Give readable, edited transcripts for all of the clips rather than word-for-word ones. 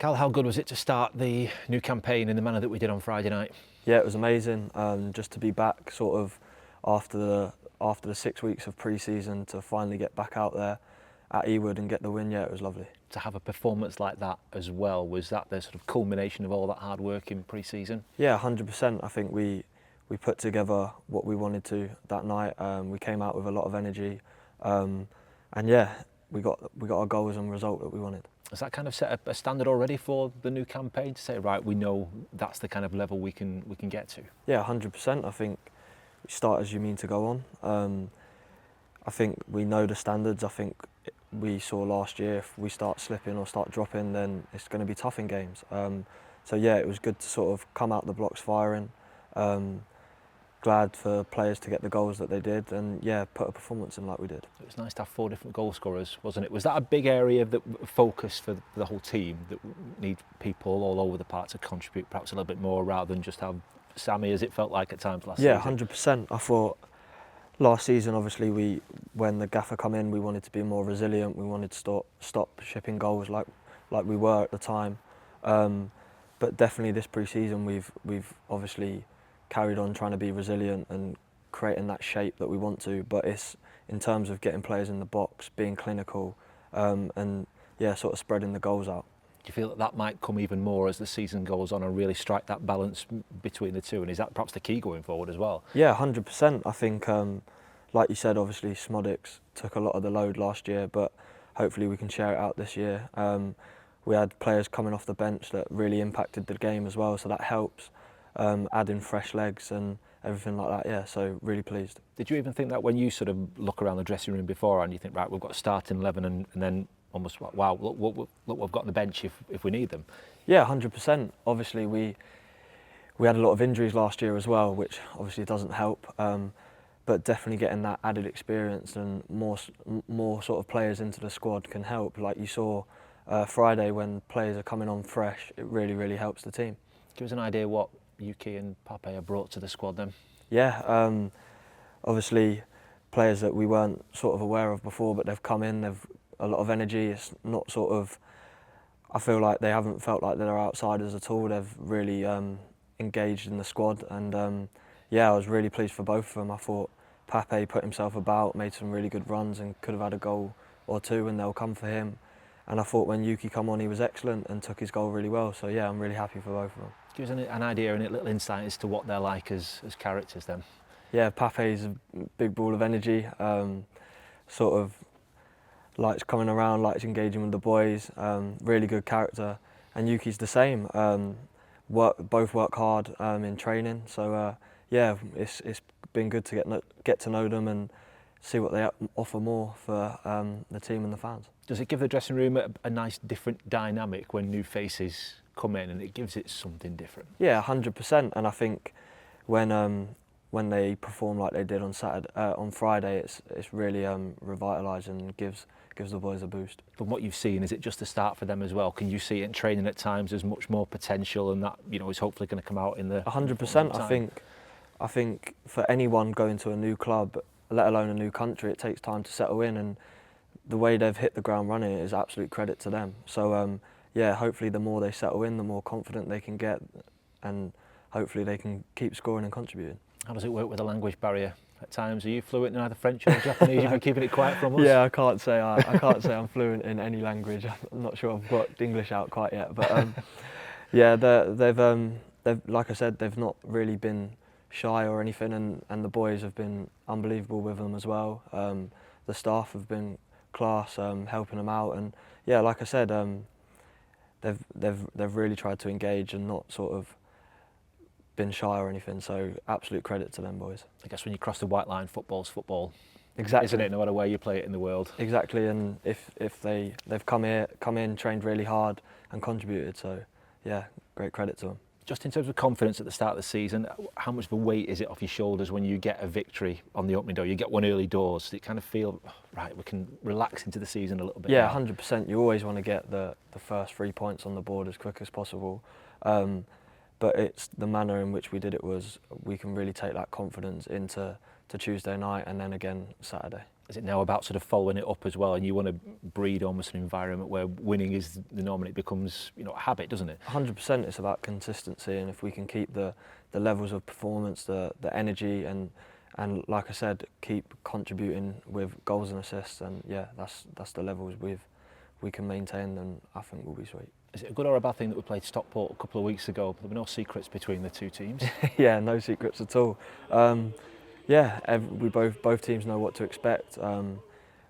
Cal, how good was it to start the new campaign in the manner that we did on Friday night? Yeah, it was amazing. Just to be back, sort of after the 6 weeks of pre-season, to finally get back out there at Ewood and get the win. Yeah, it was lovely. To have a performance like that as well, was that the sort of culmination of all that hard work in pre-season? Yeah, 100%. I think we put together what we wanted to that night. We came out with a lot of energy, and yeah, we got our goals and result that we wanted. Has that kind of set a standard already for the new campaign to say, right, we know that's the kind of level we can get to? Yeah, 100%. I think we start as you mean to go on. I think we know the standards. I think we saw last year, if we start slipping or start dropping, then it's going to be tough in games. So yeah, it was good to sort of come out the blocks firing. Glad for players to get the goals that they did, and yeah, put a performance in like we did. It was nice to have 4 different goal scorers, wasn't it? Was that a big area of focus for the whole team, that need people all over the park to contribute perhaps a little bit more rather than just have Sammy, as it felt like at times last season? Yeah, 100%. I thought last season, obviously, when the gaffer come in, we wanted to be more resilient. We wanted to stop shipping goals like we were at the time. But definitely this pre-season, we've obviously carried on trying to be resilient and creating that shape that we want to. But it's in terms of getting players in the box, being clinical, and yeah, sort of spreading the goals out. Do you feel that might come even more as the season goes on and really strike that balance between the two? And is that perhaps the key going forward as well? Yeah, 100%. I think, like you said, obviously Smodics took a lot of the load last year, but hopefully we can share it out this year. We had players coming off the bench that really impacted the game as well, so that helps. Adding fresh legs and everything like that, yeah, so really pleased. Did you even think that when you sort of look around the dressing room before and you think, right, we've got a starting 11 and then almost, wow, look what we've got on the bench if we need them? Yeah, 100%. Obviously we had a lot of injuries last year as well, which obviously doesn't help, but definitely getting that added experience and more sort of players into the squad can help. Like you saw Friday, when players are coming on fresh, it really helps the team. Give us an idea what Yuki and Pape have brought to the squad then. Yeah, obviously players that we weren't sort of aware of before, but they've come in, they've a lot of energy. It's not sort of, I feel like they haven't felt like they're outsiders at all. They've really engaged in the squad, and yeah, I was really pleased for both of them. I thought Pape put himself about, made some really good runs and could have had a goal or two, and they'll come for him. And I thought when Yuki come on, he was excellent and took his goal really well. So yeah, I'm really happy for both of them. Give us an idea and a little insight as to what they're like as characters then. Yeah, Pape's a big ball of energy, sort of likes coming around, likes engaging with the boys, really good character. And Yuki's the same, both work hard in training. So yeah, it's been good to get to know them and see what they offer more for the team and the fans. Does it give the dressing room a nice different dynamic when new faces come in, and it gives it something different? Yeah, 100%. And I think when they perform like they did on Friday, it's really revitalising and gives the boys a boost. From what you've seen, is it just a start for them as well? Can you see it in training at times as much more potential, and that, you know, is hopefully going to come out in the 100%. I think for anyone going to a new club, let alone a new country, it takes time to settle in, and the way they've hit the ground running is absolute credit to them. So yeah, hopefully the more they settle in, the more confident they can get, and hopefully they can keep scoring and contributing. How does it work with the language barrier? At times, are you fluent in either French or Japanese? You've been keeping it quiet from us. Yeah, I can't say I'm fluent in any language. I'm not sure I've got English out quite yet, but yeah, they've like I said, they've not really been shy or anything, and the boys have been unbelievable with them as well. The staff have been class, helping them out, and yeah, like I said, they've really tried to engage and not sort of been shy or anything. So absolute credit to them boys. I guess when you cross the white line, football's football. Exactly. Isn't it? No matter where you play it in the world. Exactly, and if they've come in, trained really hard and contributed. So yeah, great credit to them. Just in terms of confidence at the start of the season, how much of a weight is it off your shoulders when you get a victory on the opening door? You get one early doors, so you kind of feel, right, we can relax into the season a little bit. Yeah, 100%. You always want to get the first 3 points on the board as quick as possible. But it's the manner in which we did it was we can really take that confidence into Tuesday night and then again Saturday. is it now about sort of following it up as well, and you want to breed almost an environment where winning is the norm and it becomes, you know, a habit, doesn't it? 100%. It's about consistency, and if we can keep the levels of performance, the energy, and like I said, keep contributing with goals and assists, and yeah, that's the levels we can maintain, then I think we'll be sweet. Is it a good or a bad thing that we played Stockport a couple of weeks ago? There were no secrets between the two teams. Yeah, no secrets at all. We both teams know what to expect.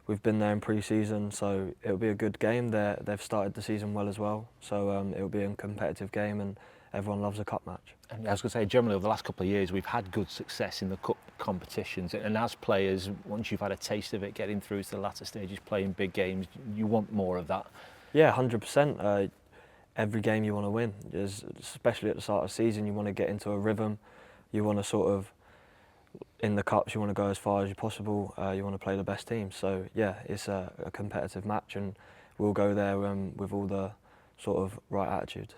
We've been there in pre-season, so it'll be a good game. They've started the season well as well, so it'll be a competitive game, and everyone loves a cup match. And I was going to say, generally over the last couple of years, we've had good success in the cup competitions, and as players, once you've had a taste of it, getting through to the latter stages, playing big games, you want more of that. Yeah, 100%. Every game you want to win, especially at the start of the season. You want to get into a rhythm. You want to sort of, in the cups, you want to go as far as you possible. You want to play the best team. So yeah, it's a competitive match, and we'll go there with all the sort of right attitude.